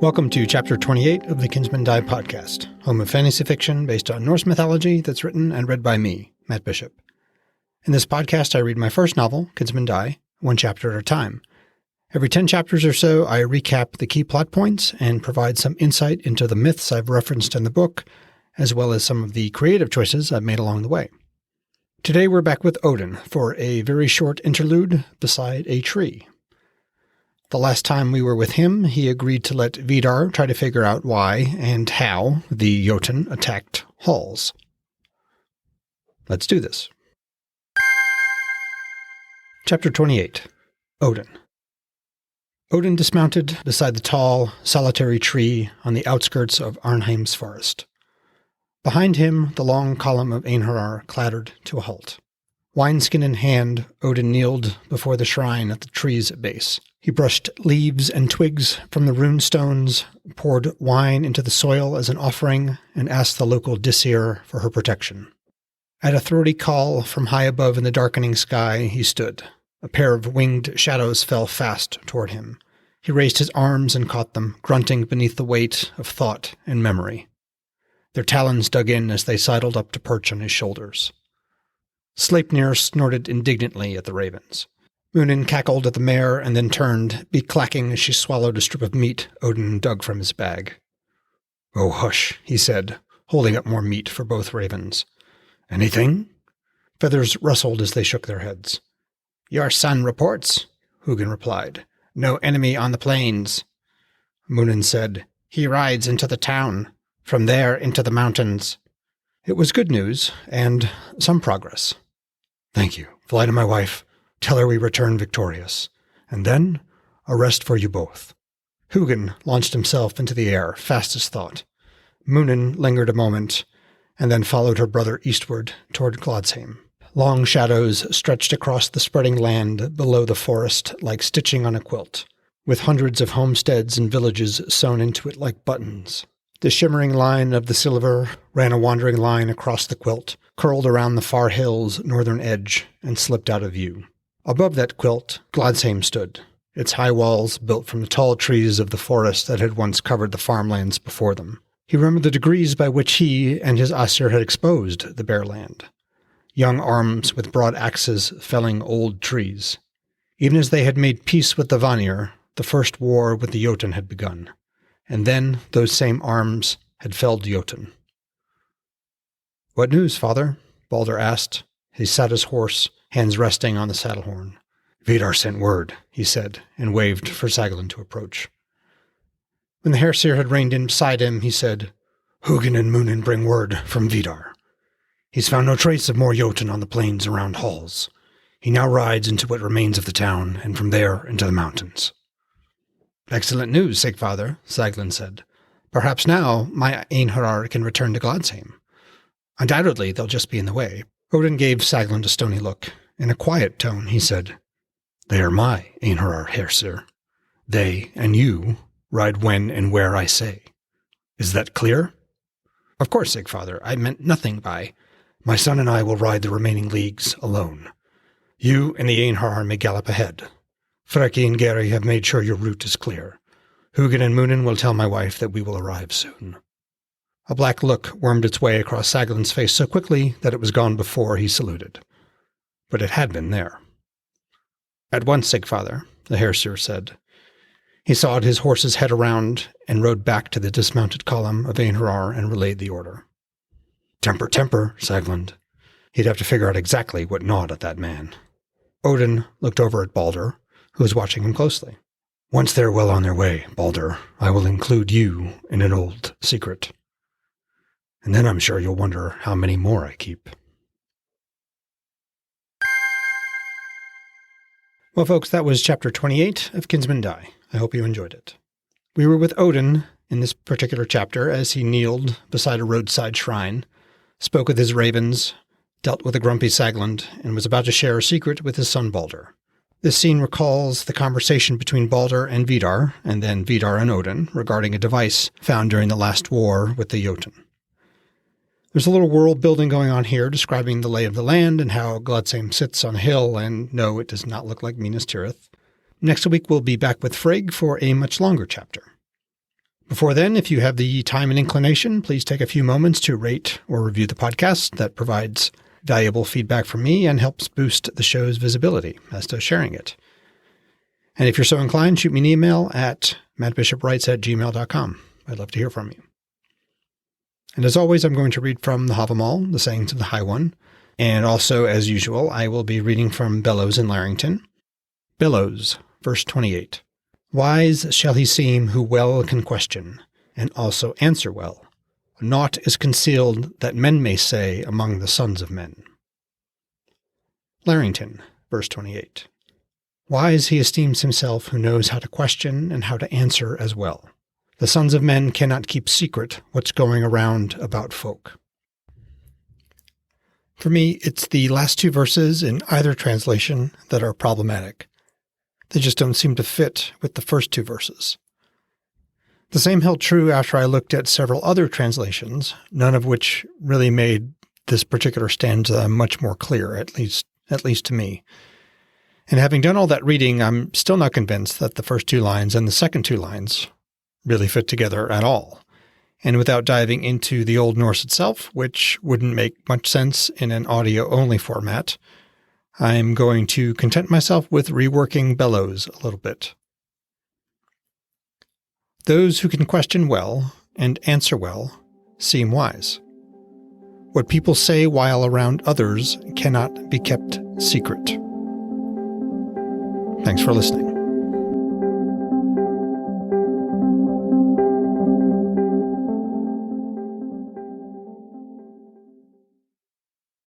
Welcome to Chapter 28 of the Kinsmen Die Podcast, home of fantasy fiction based on Norse mythology that's written and read by me, Matt Bishop. In this podcast, I read my first novel, Kinsmen Die, one chapter at a time. Every 10 chapters or so, I recap the key plot points and provide some insight into the myths I've referenced in the book, as well as some of the creative choices I've made along the way. Today we're back with Odin for a very short interlude beside a tree. The last time we were with him, he agreed to let Vidar try to figure out why and how the Jotun attacked Halls. Let's do this. Chapter 28. Odin. Odin dismounted beside the tall, solitary tree on the outskirts of Arnheim's forest. Behind him, the long column of Einherjar clattered to a halt. Wineskin in hand, Odin kneeled before the shrine at the tree's base. He brushed leaves and twigs from the rune stones, poured wine into the soil as an offering, and asked the local Disir for her protection. At a throaty call from high above in the darkening sky, he stood. A pair of winged shadows fell fast toward him. He raised his arms and caught them, grunting beneath the weight of thought and memory. Their talons dug in as they sidled up to perch on his shoulders. Sleipnir snorted indignantly at the ravens. Munin cackled at the mare and then turned, beak clacking as she swallowed a strip of meat Odin dug from his bag. "Oh, hush," he said, holding up more meat for both ravens. "Anything?" Feathers rustled as they shook their heads. "Your son reports," Hugin replied. "No enemy on the plains." Munin said, "He rides into the town, from there into the mountains." It was good news, and some progress. "Thank you. Fly to my wife. Tell her we return victorious. And then, a rest for you both." Hugin launched himself into the air, fast as thought. Munin lingered a moment, and then followed her brother eastward toward Gladsheim. Long shadows stretched across the spreading land below the forest like stitching on a quilt, with hundreds of homesteads and villages sewn into it like buttons. The shimmering line of the silver ran a wandering line across the quilt, curled around the far hill's northern edge, and slipped out of view. Above that quilt, Gladsheim stood, its high walls built from the tall trees of the forest that had once covered the farmlands before them. He remembered the degrees by which he and his Aesir had exposed the bare land. Young arms with broad axes felling old trees. Even as they had made peace with the Vanir, the first war with the Jotun had begun. And then those same arms had felled Jotun. "What news, father?" Balder asked. He sat his horse, hands resting on the saddle horn. "Vidar sent word," he said, and waved for Saglin to approach. When the Hersir had reined in beside him, he said, "Hugin and Munin bring word from Vidar. He's found no trace of more Jotun on the plains around Halls. He now rides into what remains of the town, and from there into the mountains." "Excellent news, Sigfather," Saglin said. "Perhaps now my Einherjar can return to Gladsheim. Undoubtedly they'll just be in the way." Odin gave Saglin a stony look. In a quiet tone, he said, "They are my Einherjar, Hersir. They and you ride when and where I say. Is that clear?" "Of course, Sigfather. I meant nothing by—" "My son and I will ride the remaining leagues alone. You and the Einherjar may gallop ahead. Freki and Geri have made sure your route is clear. Hugin and Munin will tell my wife that we will arrive soon." A black look wormed its way across Saglin's face so quickly that it was gone before he saluted. But it had been there. "At once, Sigfather," the Hersir said. He sawed his horse's head around and rode back to the dismounted column of Einherjar and relayed the order. "Temper, temper," Saglin. He'd have to figure out exactly what gnawed at that man. Odin looked over at Balder, who was watching him closely. "Once they're well on their way, Balder, I will include you in an old secret. And then I'm sure you'll wonder how many more I keep." Well, folks, that was Chapter 28 of Kinsmen Die. I hope you enjoyed it. We were with Odin in this particular chapter as he kneeled beside a roadside shrine, spoke with his ravens, dealt with a grumpy Saglin, and was about to share a secret with his son Balder. This scene recalls the conversation between Balder and Vidar, and then Vidar and Odin, regarding a device found during the last war with the Jotun. There's a little world building going on here describing the lay of the land and how Gladsheim sits on a hill, and no, it does not look like Minas Tirith. Next week we'll be back with Frigg for a much longer chapter. Before then, if you have the time and inclination, please take a few moments to rate or review the podcast. That provides valuable feedback from me and helps boost the show's visibility, as does sharing it. And if you're so inclined, shoot me an email at mattbishopwrites@gmail.com. I'd love to hear from you. And as always, I'm going to read from the Havamal, the Sayings of the High One. And also, as usual, I will be reading from Bellows and Larrington. Bellows, verse 28. Wise shall he seem who well can question, and also answer well. Naught is concealed that men may say among the sons of men. Larrington, verse 28. Wise he esteems himself who knows how to question and how to answer as well. The sons of men cannot keep secret what's going around about folk. For me, it's the last two verses in either translation that are problematic. They just don't seem to fit with the first two verses. The same held true after I looked at several other translations, none of which really made this particular stanza much more clear, at least to me. And having done all that reading, I'm still not convinced that the first two lines and the second two lines really fit together at all. And without diving into the Old Norse itself, which wouldn't make much sense in an audio-only format, I'm going to content myself with reworking Bellows a little bit. Those who can question well and answer well seem wise. What people say while around others cannot be kept secret. Thanks for listening.